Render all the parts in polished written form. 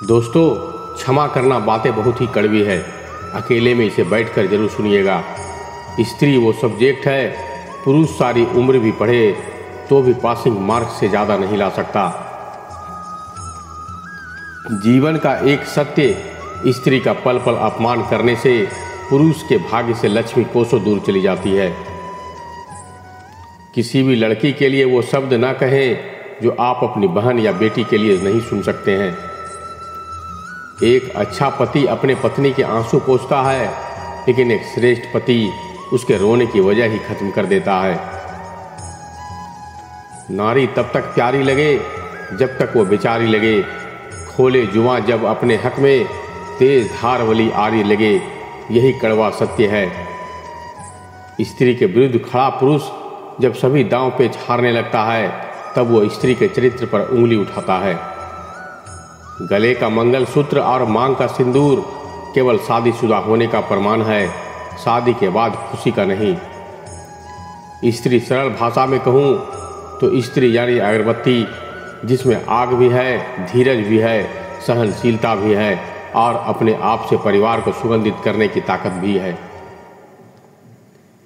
दोस्तों, क्षमा करना बातें बहुत ही कड़वी है। अकेले में इसे बैठकर जरूर सुनिएगा। स्त्री वो सब्जेक्ट है, पुरुष सारी उम्र भी पढ़े तो भी पासिंग मार्क से ज़्यादा नहीं ला सकता। जीवन का एक सत्य, स्त्री का पल पल अपमान करने से पुरुष के भाग्य से लक्ष्मी कोसों दूर चली जाती है। किसी भी लड़की के लिए वो शब्द ना कहें जो आप अपनी बहन या बेटी के लिए नहीं सुन सकते हैं। एक अच्छा पति अपने पत्नी के आंसू पोंछता है, लेकिन एक श्रेष्ठ पति उसके रोने की वजह ही खत्म कर देता है। नारी तब तक प्यारी लगे जब तक वो बेचारी लगे। खोले जुआ जब अपने हक में, तेज धार वाली आरी लगे। यही कड़वा सत्य है। स्त्री के विरुद्ध खड़ा पुरुष जब सभी दांव पे हारने लगता है, तब वो स्त्री के चरित्र पर उंगली उठाता है। गले का मंगलसूत्र और मांग का सिंदूर केवल शादीशुदा होने का प्रमाण है, शादी के बाद खुशी का नहीं। स्त्री सरल भाषा में कहूँ तो स्त्री यानी अगरबत्ती, जिसमें आग भी है, धीरज भी है, सहनशीलता भी है और अपने आप से परिवार को सुगंधित करने की ताकत भी है।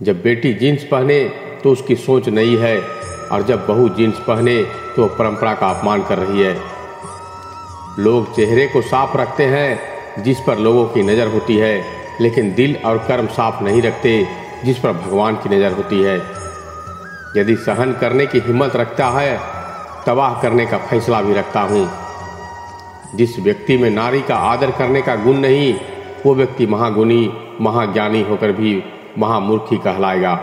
जब बेटी जीन्स पहने तो उसकी सोच नई है, और जब बहू जीन्स पहने तो परंपरा का अपमान कर रही है। लोग चेहरे को साफ रखते हैं जिस पर लोगों की नज़र होती है, लेकिन दिल और कर्म साफ नहीं रखते जिस पर भगवान की नज़र होती है। यदि सहन करने की हिम्मत रखता है, तबाह करने का फैसला भी रखता हूँ। जिस व्यक्ति में नारी का आदर करने का गुण नहीं, वो व्यक्ति महागुणी महाज्ञानी होकर भी महामूर्खी कहलाएगा।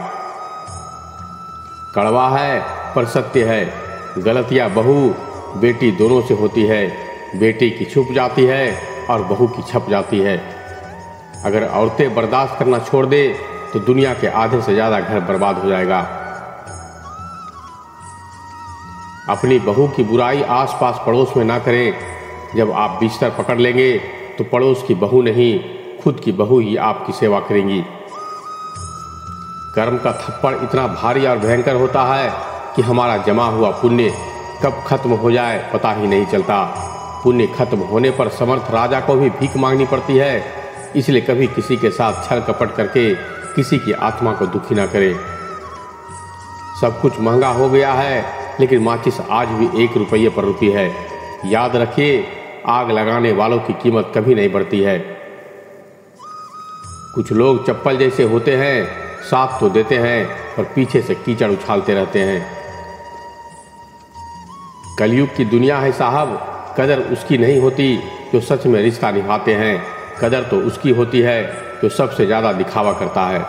कड़वा है पर सत्य है। गलतियाँ बहू बेटी दोनों से होती है। बेटी की छुप जाती है और बहू की छप जाती है। अगर औरतें बर्दाश्त करना छोड़ दे तो दुनिया के आधे से ज़्यादा घर बर्बाद हो जाएगा। अपनी बहू की बुराई आसपास पड़ोस में ना करें। जब आप बिस्तर पकड़ लेंगे तो पड़ोस की बहू नहीं, खुद की बहू ही आपकी सेवा करेंगी। कर्म का थप्पड़ इतना भारी और भयंकर होता है कि हमारा जमा हुआ पुण्य कब खत्म हो जाए पता ही नहीं चलता। पुण्य खत्म होने पर समर्थ राजा को भी भीख मांगनी पड़ती है। इसलिए कभी किसी के साथ छल कपट करके किसी की आत्मा को दुखी ना करें। सब कुछ महंगा हो गया है, लेकिन माचिस आज भी 1 रुपये पर रुकी है। याद रखिए, आग लगाने वालों की कीमत कभी नहीं बढ़ती है। कुछ लोग चप्पल जैसे होते हैं, साथ तो देते हैं पर पीछे से कीचड़ उछालते रहते हैं। कलयुग की दुनिया है साहब। कदर उसकी नहीं होती जो सच में रिश्ता निभाते हैं। कदर तो उसकी होती है जो सबसे ज़्यादा दिखावा करता है।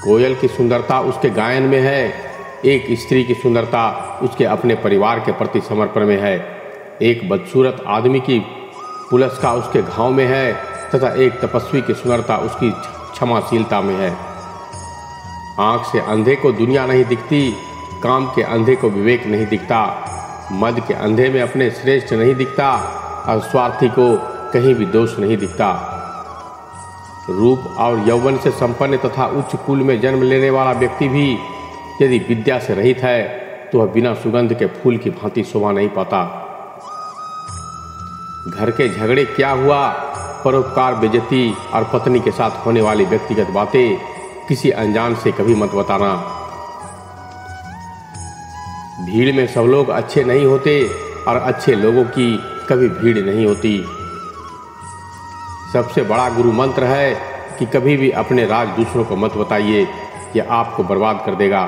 कोयल की सुंदरता उसके गायन में है। एक स्त्री की सुंदरता उसके अपने परिवार के प्रति समर्पण में है। एक बदसूरत आदमी की पुलस्का उसके घाव में है, तथा एक तपस्वी की सुंदरता उसकी क्षमाशीलता में है। आँख से अंधे को दुनिया नहीं दिखती, काम के अंधे को विवेक नहीं दिखता, मद के अंधे में अपने श्रेष्ठ नहीं दिखता और स्वार्थी को कहीं भी दोष नहीं दिखता। रूप और यौवन से संपन्न तथा उच्च कुल में जन्म लेने वाला व्यक्ति भी यदि विद्या से रहित है तो वह बिना सुगंध के फूल की भांति शोभा नहीं पाता। घर के झगड़े क्या हुआ, परोपकार बेइज्जती और पत्नी के साथ होने वाली व्यक्तिगत बातें किसी अनजान से कभी मत बताना। भीड़ में सब लोग अच्छे नहीं होते और अच्छे लोगों की कभी भीड़ नहीं होती। सबसे बड़ा गुरु मंत्र है कि कभी भी अपने राज दूसरों को मत बताइए, यह आपको बर्बाद कर देगा।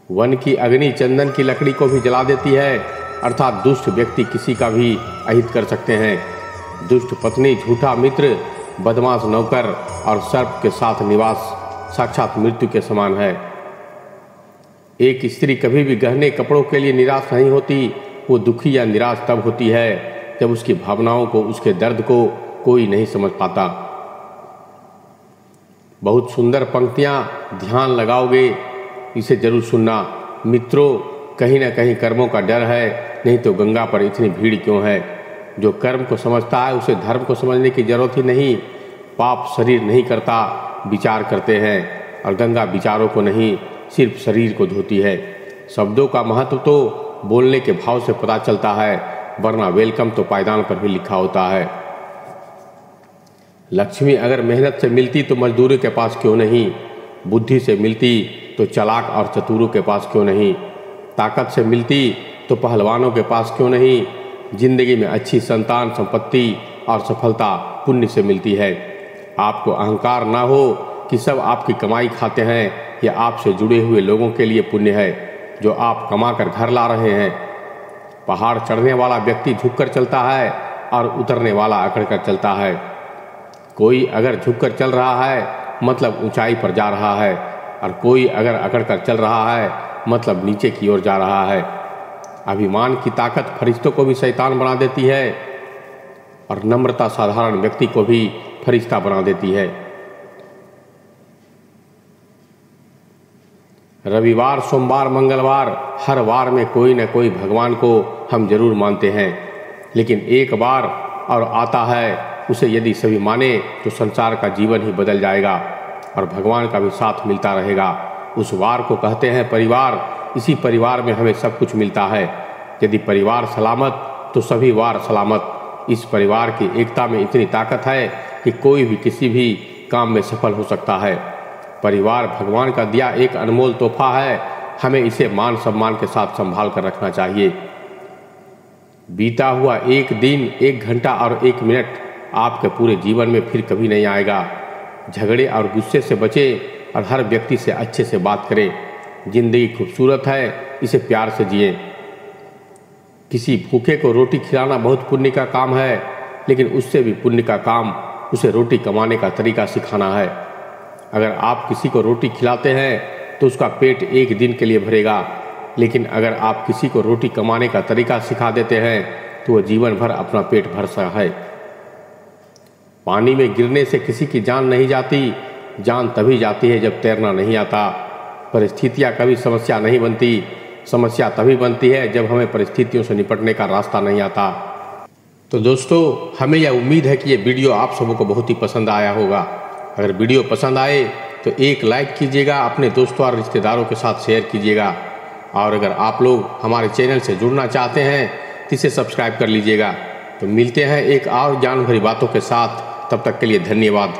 वन की अग्नि चंदन की लकड़ी को भी जला देती है, अर्थात दुष्ट व्यक्ति किसी का भी अहित कर सकते हैं। दुष्ट पत्नी, झूठा मित्र, बदमाश नौकर और सर्प के साथ निवास साक्षात मृत्यु के समान है। एक स्त्री कभी भी गहने कपड़ों के लिए निराश नहीं होती। वो दुखी या निराश तब होती है जब उसकी भावनाओं को, उसके दर्द को कोई नहीं समझ पाता। बहुत सुंदर पंक्तियाँ, ध्यान लगाओगे, इसे जरूर सुनना। मित्रों, कहीं ना कहीं कर्मों का डर है, नहीं तो गंगा पर इतनी भीड़ क्यों है। जो कर्म को समझता है उसे धर्म को समझने की जरूरत ही नहीं। पाप शरीर नहीं करता, विचार करते हैं, और गंगा विचारों को नहीं सिर्फ शरीर को धोती है। शब्दों का महत्व तो बोलने के भाव से पता चलता है, वरना वेलकम तो पायदान पर भी लिखा होता है। लक्ष्मी अगर मेहनत से मिलती तो मजदूरों के पास क्यों नहीं, बुद्धि से मिलती तो चालाक और चतुरों के पास क्यों नहीं, ताकत से मिलती तो पहलवानों के पास क्यों नहीं। जिंदगी में अच्छी संतान, संपत्ति और सफलता पुण्य से मिलती है। आपको अहंकार ना हो कि सब आपकी कमाई खाते हैं, यह आपसे जुड़े हुए लोगों के लिए पुण्य है जो आप कमा कर घर ला रहे हैं। पहाड़ चढ़ने वाला व्यक्ति झुककर चलता है और उतरने वाला अकड़कर चलता है। कोई अगर झुककर चल रहा है मतलब ऊंचाई पर जा रहा है, और कोई अगर अकड़कर चल रहा है मतलब नीचे की ओर जा रहा है। अभिमान की ताकत फरिश्तों को भी शैतान बना देती है, और नम्रता साधारण व्यक्ति को भी फरिश्ता बना देती है। रविवार, सोमवार, मंगलवार, हर वार में कोई न कोई भगवान को हम जरूर मानते हैं, लेकिन एक बार और आता है, उसे यदि सभी माने तो संसार का जीवन ही बदल जाएगा और भगवान का भी साथ मिलता रहेगा। उस वार को कहते हैं परिवार। इसी परिवार में हमें सब कुछ मिलता है। यदि परिवार सलामत तो सभी वार सलामत। इस परिवार की एकता में इतनी ताकत है कि कोई भी किसी भी काम में सफल हो सकता है। परिवार भगवान का दिया एक अनमोल तोहफा है, हमें इसे मान सम्मान के साथ संभाल कर रखना चाहिए। बीता हुआ एक दिन, एक घंटा और एक मिनट आपके पूरे जीवन में फिर कभी नहीं आएगा। झगड़े और गुस्से से बचें और हर व्यक्ति से अच्छे से बात करें। जिंदगी खूबसूरत है, इसे प्यार से जिए। किसी भूखे को रोटी खिलाना बहुत पुण्य का काम है, लेकिन उससे भी पुण्य का काम उसे रोटी कमाने का तरीका सिखाना है। अगर आप किसी को रोटी खिलाते हैं तो उसका पेट एक दिन के लिए भरेगा, लेकिन अगर आप किसी को रोटी कमाने का तरीका सिखा देते हैं तो वह जीवन भर अपना पेट भर सकता है। पानी में गिरने से किसी की जान नहीं जाती, जान तभी जाती है जब तैरना नहीं आता। परिस्थितियाँ कभी समस्या नहीं बनती, समस्या तभी बनती है जब हमें परिस्थितियों से निपटने का रास्ता नहीं आता। तो दोस्तों, हमें यह उम्मीद है कि ये वीडियो आप सबों को बहुत ही पसंद आया होगा। अगर वीडियो पसंद आए तो एक लाइक कीजिएगा, अपने दोस्तों और रिश्तेदारों के साथ शेयर कीजिएगा, और अगर आप लोग हमारे चैनल से जुड़ना चाहते हैं तो इसे सब्सक्राइब कर लीजिएगा। तो मिलते हैं एक और ज्ञान भरी बातों के साथ, तब तक के लिए धन्यवाद।